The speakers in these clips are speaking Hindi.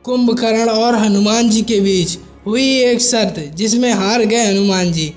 कुंभकर्ण और हनुमान जी के बीच हुई एक शर्त जिसमें हार गए हनुमान जी।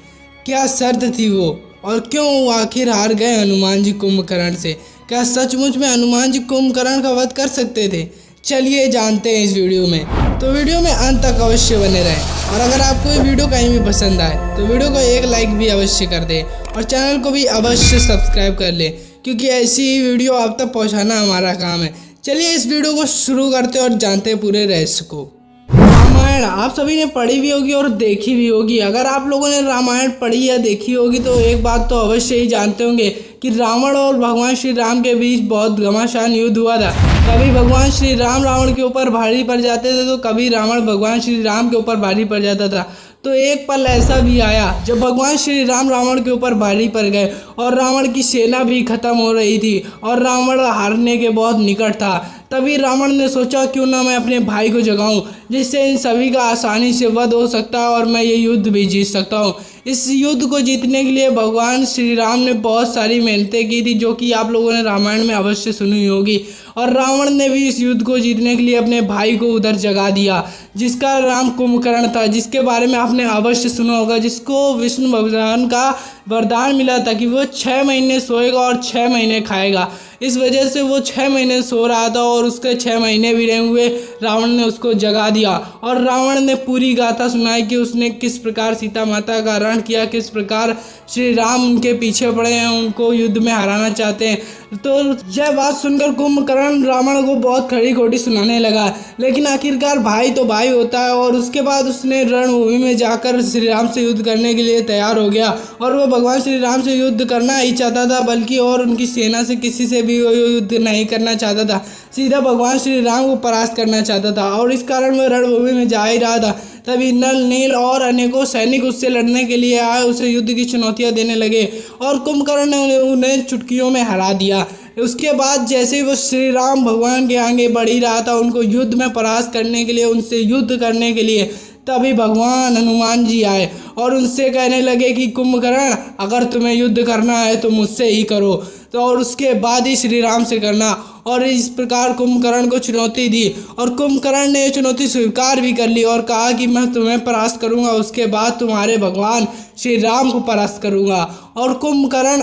क्या शर्त थी वो और क्यों आखिर हार गए हनुमान जी कुंभकर्ण से? क्या सचमुच में हनुमान जी कुंभकर्ण का वध कर सकते थे? चलिए जानते हैं इस वीडियो में। तो वीडियो में अंत तक अवश्य बने रहें और अगर आपको ये वीडियो कहीं भी पसंद आए तो वीडियो को एक लाइक भी अवश्य कर दें और चैनल को भी अवश्य सब्सक्राइब कर लें, क्योंकि ऐसी ही वीडियो आप तक पहुँचाना हमारा काम है। चलिए इस वीडियो को शुरू करते हैं और जानते हैं पूरे रहस्य को। रामायण आप सभी ने पढ़ी भी होगी और देखी भी होगी। अगर आप लोगों ने रामायण पढ़ी या देखी होगी तो एक बात तो अवश्य ही जानते होंगे कि रावण और भगवान श्री राम के बीच बहुत घमासान युद्ध हुआ था। कभी भगवान श्री राम रावण के ऊपर भारी पड़ जाते थे तो कभी रावण भगवान श्री राम के ऊपर भारी पड़ जाता था। तो एक पल ऐसा भी आया जब भगवान श्री राम रावण के ऊपर भारी पड़ गए और रावण की सेना भी खत्म हो रही थी और रावण हारने के बहुत निकट था। तभी रावण ने सोचा क्यों ना मैं अपने भाई को जगाऊं, जिससे इन सभी का आसानी से वध हो सकता है और मैं ये युद्ध भी जीत सकता हूं। इस युद्ध को जीतने के लिए भगवान श्री राम ने बहुत सारी मेहनतें की थी, जो कि आप लोगों ने रामायण में अवश्य सुनी होगी। और रावण ने भी इस युद्ध को जीतने के लिए अपने भाई को उधर जगा दिया, जिसका नाम कुंभकर्ण था, जिसके बारे में आपने अवश्य सुना होगा, जिसको विष्णु भगवान का वरदान मिला था कि वो 6 महीने सोएगा और 6 महीने खाएगा। इस वजह से वो 6 महीने सो रहा था और उसके 6 महीने भी रहे हुए रावण ने उसको जगा दिया और रावण ने पूरी गाथा सुनाई कि उसने किस प्रकार सीता माता का हरण किया, किस प्रकार श्री राम उनके पीछे पड़े हैं, उनको युद्ध में हराना चाहते हैं। तो यह बात सुनकर कुंभकर्ण रावण को बहुत खड़ी खोटी सुनाने लगा, लेकिन आखिरकार भाई तो भाई होता है। और उसके बाद उसने रणभूमि में जाकर श्री राम से युद्ध करने के लिए तैयार हो गया और वो भगवान श्री राम से युद्ध करना ही चाहता था, बल्कि और उनकी सेना से किसी से भी युद्ध नहीं करना चाहता था, सीधा भगवान श्री राम को परास्त करना चाहता था। और इस कारण वह रणभूमि में जा ही रहा था, तभी नल नील और अनेकों सैनिक उससे लड़ने के लिए आए, उसे युद्ध की चुनौतियां देने लगे और कुंभकर्ण ने उन्हें चुटकियों में हरा दिया। उसके बाद जैसे ही वो श्री राम भगवान के आगे बढ़ ही रहा था उनको युद्ध में परास्त करने के लिए, उनसे युद्ध करने के लिए, तभी भगवान हनुमान जी आए और उनसे कहने लगे कि कुंभकर्ण, अगर तुम्हें युद्ध करना है तो मुझसे ही करो, तो और उसके बाद ही श्री राम से करना। और इस प्रकार कुंभकर्ण को चुनौती दी और कुंभकर्ण ने चुनौती स्वीकार भी कर ली और कहा कि मैं तुम्हें परास्त करूंगा, उसके बाद तुम्हारे भगवान श्री राम को परास्त करूंगा। और कुंभकर्ण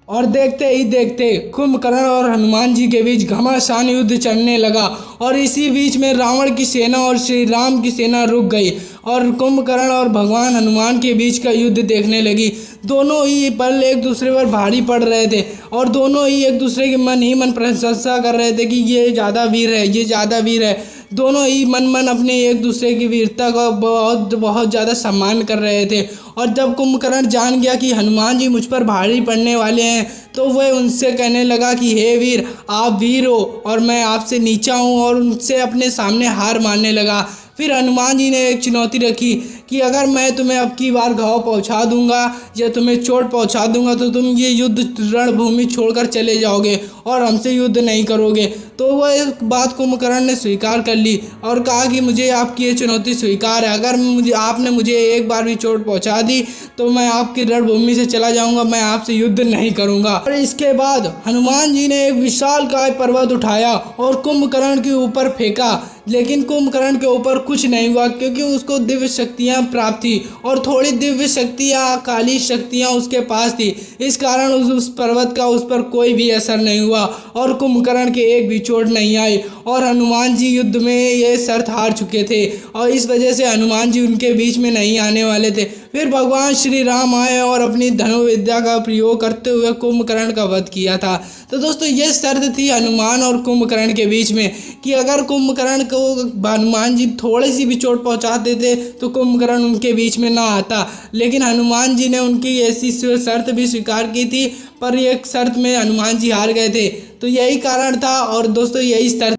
और देखते ही देखते कुंभकर्ण और हनुमान जी के बीच घमासान युद्ध चलने लगा और इसी बीच में रावण की सेना और श्री राम की सेना रुक गई और कुंभकर्ण और भगवान हनुमान के बीच का युद्ध देखने लगी। दोनों ही बल एक दूसरे पर भारी पड़ रहे थे और दोनों ही एक दूसरे के मन ही मन प्रशंसा कर रहे थे कि ये ज़्यादा वीर है, ये ज़्यादा वीर है। दोनों ही मन मन अपने एक दूसरे की वीरता का बहुत ज़्यादा सम्मान कर रहे थे। और जब कुंभकर्ण जान गया कि हनुमान जी मुझ पर भारी पड़ने वाले हैं तो वह उनसे कहने लगा कि हे वीर, आप वीर हो और मैं आपसे नीचा हूँ, और उनसे अपने सामने हार मानने लगा। फिर हनुमान जी ने एक चुनौती रखी कि अगर मैं तुम्हें अब की बार घाव पहुंचा दूंगा या तुम्हें चोट पहुंचा दूंगा तो तुम ये युद्ध रणभूमि छोड़कर चले जाओगे और हमसे युद्ध नहीं करोगे। तो वह एक बात कुंभकर्ण ने स्वीकार कर ली और कहा कि मुझे आपकी ये चुनौती स्वीकार है, अगर आपने मुझे एक बार भी चोट पहुंचा दी तो मैं आपकी रणभूमि से चला जाऊंगा, मैं आपसे युद्ध नहीं करूंगा। और इसके बाद हनुमान जी ने एक विशालकाय पर्वत उठाया और कुंभकर्ण के ऊपर फेंका, लेकिन कुंभकर्ण के ऊपर कुछ नहीं हुआ, क्योंकि उसको दिव्य शक्तियां प्राप्त थी और थोड़ी दिव्य शक्तियां, काली शक्तियां उसके पास थी। इस कारण उस पर्वत का उस पर कोई भी असर नहीं हुआ और कुंभकर्ण के एक भी चोट नहीं आई और हनुमान जी युद्ध में ये शर्त हार चुके थे और इस वजह से हनुमान जी उनके बीच में नहीं आने वाले थे। फिर भगवान श्री राम आए और अपनी धनुर्विद्या का प्रयोग करते हुए कुंभकर्ण का वध किया था। तो दोस्तों ये शर्त थी हनुमान और कुंभकर्ण के बीच में कि अगर कुंभकर्ण को हनुमान जी थोड़ी सी भी चोट पहुंचा देते तो कुंभकर्ण उनके बीच में ना आता, लेकिन हनुमान जी ने उनकी ऐसी शर्त भी स्वीकार की थी, पर एक शर्त में हनुमान जी हार गए थे। तो यही कारण था और दोस्तों यही शर्त